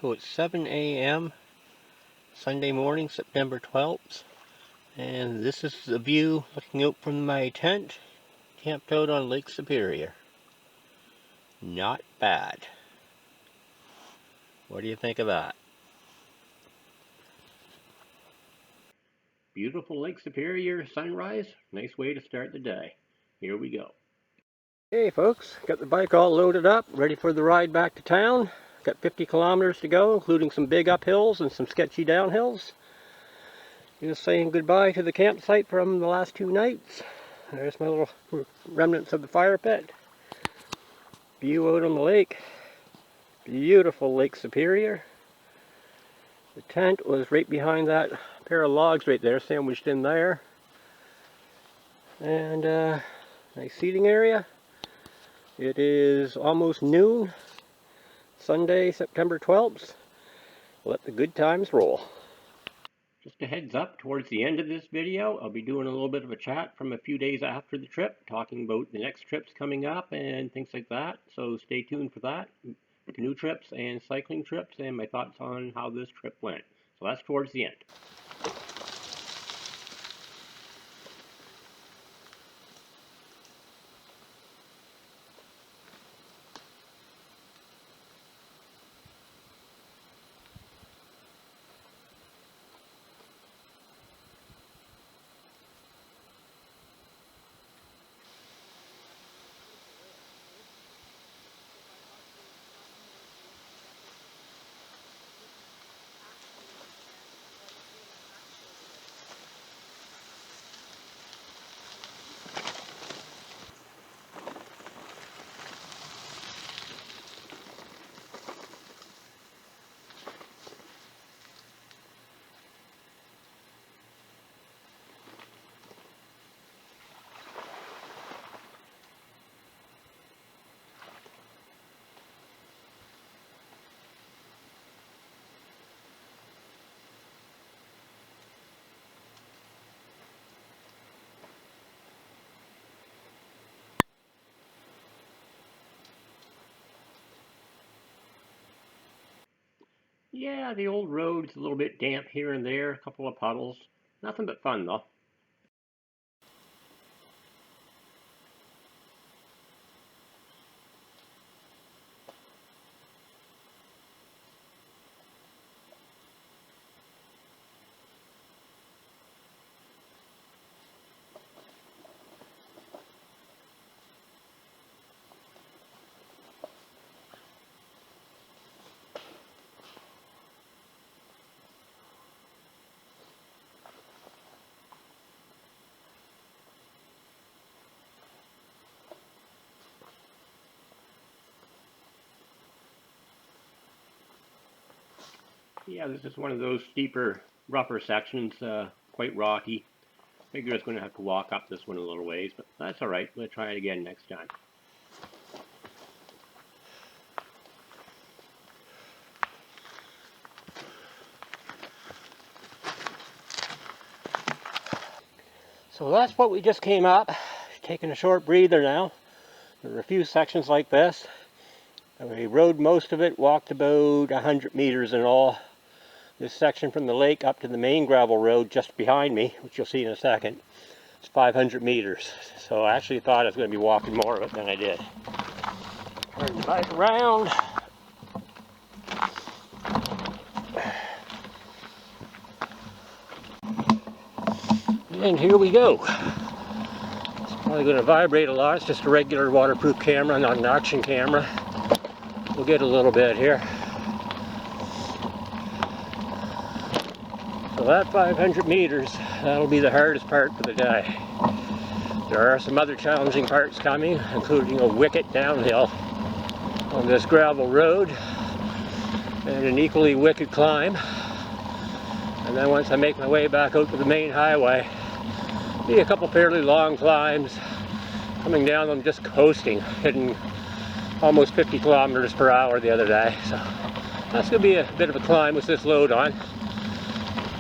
So it's 7 a.m. Sunday morning, September 12th, and this is the view looking out from my tent, camped out on Lake Superior. Not bad. What do you think of that? Beautiful Lake Superior sunrise. Nice way to start the day. Here we go. Hey folks, got the bike all loaded up, ready for the ride back to town. Got 50 kilometers to go, including some big uphills and some sketchy downhills. Just saying goodbye to the campsite from the last 2 nights. There's my little remnants of the fire pit. View out on the lake. Beautiful Lake Superior. The tent was right behind that pair of logs right there, sandwiched in there. And nice seating area. It is almost noon, Sunday, September 12th. Let the good times roll. Just a heads up, towards the end of this video, I'll be doing a little bit of a chat from a few days after the trip, talking about the next trips coming up and things like that. So stay tuned for that. Canoe trips and cycling trips and my thoughts on how this trip went. So that's towards the end. Yeah, the old road's a little bit damp here and there, a couple of puddles. Nothing but fun though. Yeah, this is one of those steeper, rougher sections, quite rocky. Figure it's going to have to walk up this one a little ways, but that's alright. We'll try it again next time. So that's what we just came up. Taking a short breather now. There are a few sections like this. We rode most of it, walked about 100 meters in all. This section from the lake up to the main gravel road just behind me, which you'll see in a second, it's 500 meters. So I actually thought I was going to be walking more of it than I did. Turn the bike around. And here we go. It's probably going to vibrate a lot. It's just a regular waterproof camera, not an action camera. We'll get a little bit here. So that 500 meters, that'll be the hardest part for the day. There are some other challenging parts coming, including a wicket downhill on this gravel road and an equally wicked climb. And then once I make my way back out to the main highway, be a couple fairly long climbs, coming down them just coasting, hitting almost 50 kilometers per hour the other day. So that's going to be a bit of a climb with this load on.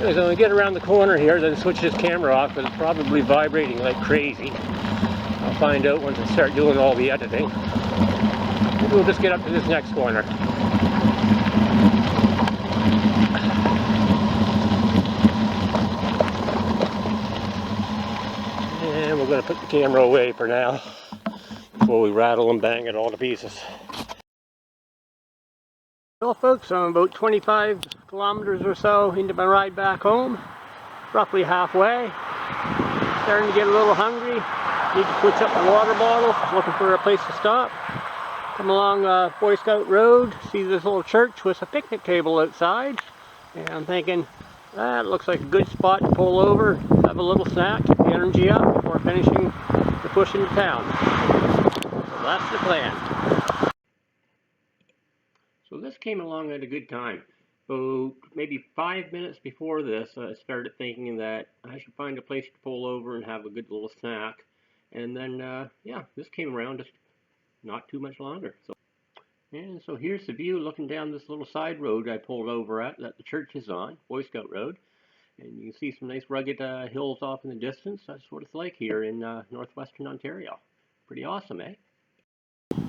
I'm going to get around the corner here, then switch this camera off, because it's probably vibrating like crazy. I'll find out once I start doing all the editing. Maybe we'll just get up to this next corner. I'm going to put the camera away for now before we rattle and bang it all to pieces. Well folks, I'm about 25 kilometers or so into my ride back home, roughly halfway. Starting to get a little hungry, need to switch up my water bottle, looking for a place to stop. Come along Boy Scout Road, see this little church with a picnic table outside, and I'm thinking, that looks like a good spot to pull over, have a little snack, keep the energy up before finishing the push into town. So that's the plan. So this came along at a good time. So maybe 5 minutes before this, I started thinking that I should find a place to pull over and have a good little snack. And then, yeah, this came around just not too much longer. And so here's the view looking down this little side road I pulled over at that the church is on, Boy Scout Road. And you can see some nice rugged hills off in the distance. That's what it's like here in northwestern Ontario. Pretty awesome, eh?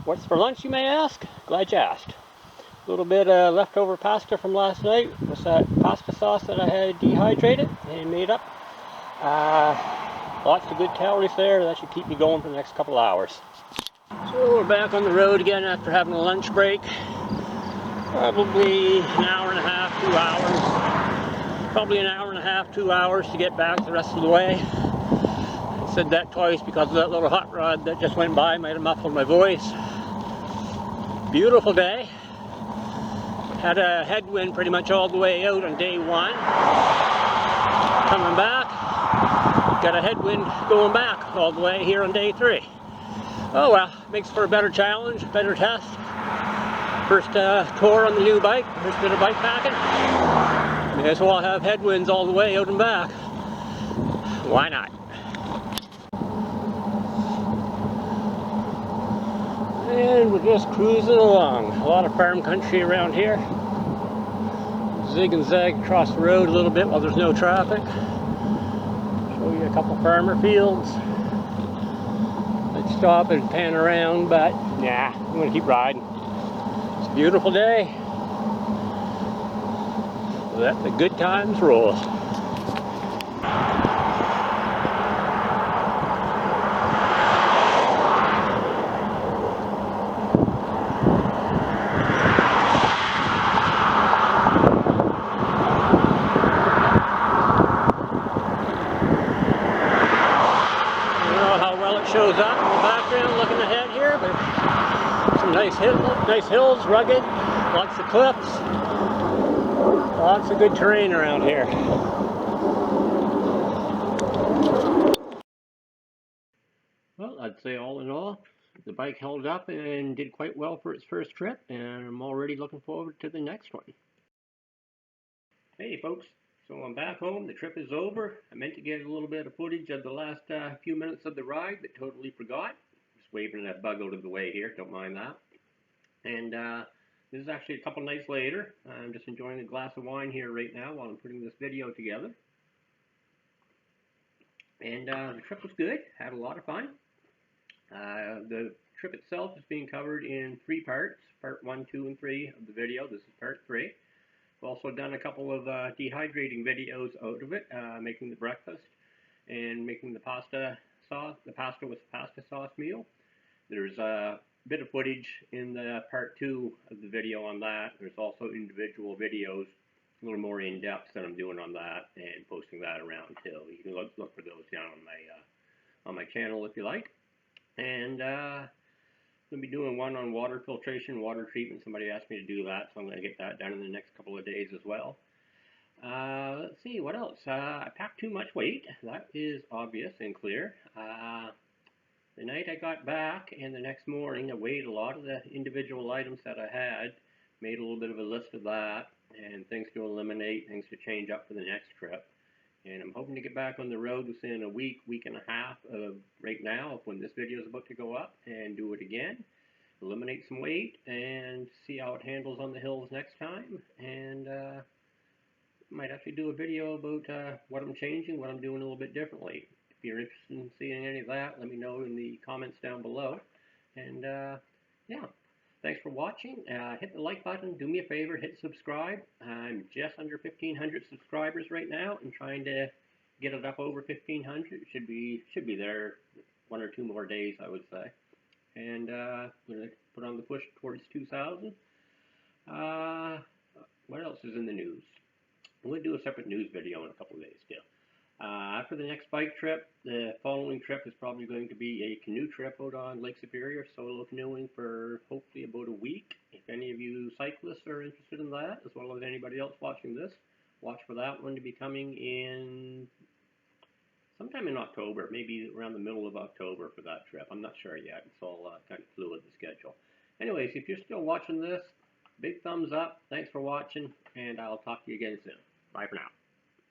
What's for lunch, you may ask? Glad you asked. A little bit of leftover pasta from last night. With that pasta sauce that I had dehydrated and made up. Lots of good calories there. That should keep me going for the next couple hours. So we're back on the road again after having a lunch break. Probably an hour and a half, 2 hours. Probably an hour and a half, 2 hours to get back the rest of the way. I said that twice because of that little hot rod that just went by, might have muffled my voice. Beautiful day. Had a headwind pretty much all the way out on day one. Coming back, got a headwind going back all the way here on day 3. Oh well, makes for a better challenge, better test. First tour on the new bike, first bit of bike packing. May as well have headwinds all the way out and back. Why not? And we're just cruising along. A lot of farm country around here. Zig and zag across the road a little bit while there's no traffic. Show you a couple farmer fields. Let's stop and pan around, but nah, I'm gonna keep riding. It's a beautiful day. Let the good times roll. Shows up in the background looking ahead here, but some nice hills, rugged, lots of cliffs, lots of good terrain around here. Well, I'd say all in all, the bike held up and did quite well for its first trip, and I'm already looking forward to the next one. Hey folks, so I'm back home, the trip is over. I meant to get a little bit of footage of the last few minutes of the ride, but totally forgot. Just waving that bug out of the way here, don't mind that. And this is actually a couple nights later. I'm just enjoying a glass of wine here right now while I'm putting this video together. And the trip was good, had a lot of fun. The trip itself is being covered in 3 parts, part 1, 2, and 3 of the video. This is part 3. I've also done a couple of dehydrating videos out of it, making the breakfast and making the pasta sauce, the pasta with pasta sauce meal. There's a bit of footage in the part 2 of the video on that. There's also individual videos, a little more in depth that I'm doing on that and posting that around too. You can look for those down on my channel if you like. And I'm going to be doing one on water filtration, water treatment. Somebody asked me to do that, so I'm going to get that done in the next couple of days as well. Let's see, what else? I packed too much weight. That is obvious and clear. The night I got back and the next morning, I weighed a lot of the individual items that I had, made a little bit of a list of that, and things to eliminate, things to change up for the next trip. And I'm hoping to get back on the road within a week, week and a half of right now of when this video is about to go up, and do it again. Eliminate some weight and see how it handles on the hills next time. And might actually do a video about what I'm changing, what I'm doing a little bit differently. If you're interested in seeing any of that, let me know in the comments down below. And yeah. Thanks for watching. Hit the like button. Do me a favor, hit subscribe. I'm just under 1,500 subscribers right now and trying to get it up over 1,500. It should be there 1 or 2 more days, I would say. And I'm going to put on the push towards 2,000. What else is in the news? I'm going to do a separate news video in a couple of days too. After the next bike trip, the following trip is probably going to be a canoe trip out on Lake Superior, solo canoeing for hopefully about a week. If any of you cyclists are interested in that, as well as anybody else watching this, watch for that one to be coming in sometime in October, maybe around the middle of October for that trip. I'm not sure yet. It's all kind of fluid, the schedule. Anyways, if you're still watching this, big thumbs up. Thanks for watching, and I'll talk to you again soon. Bye for now.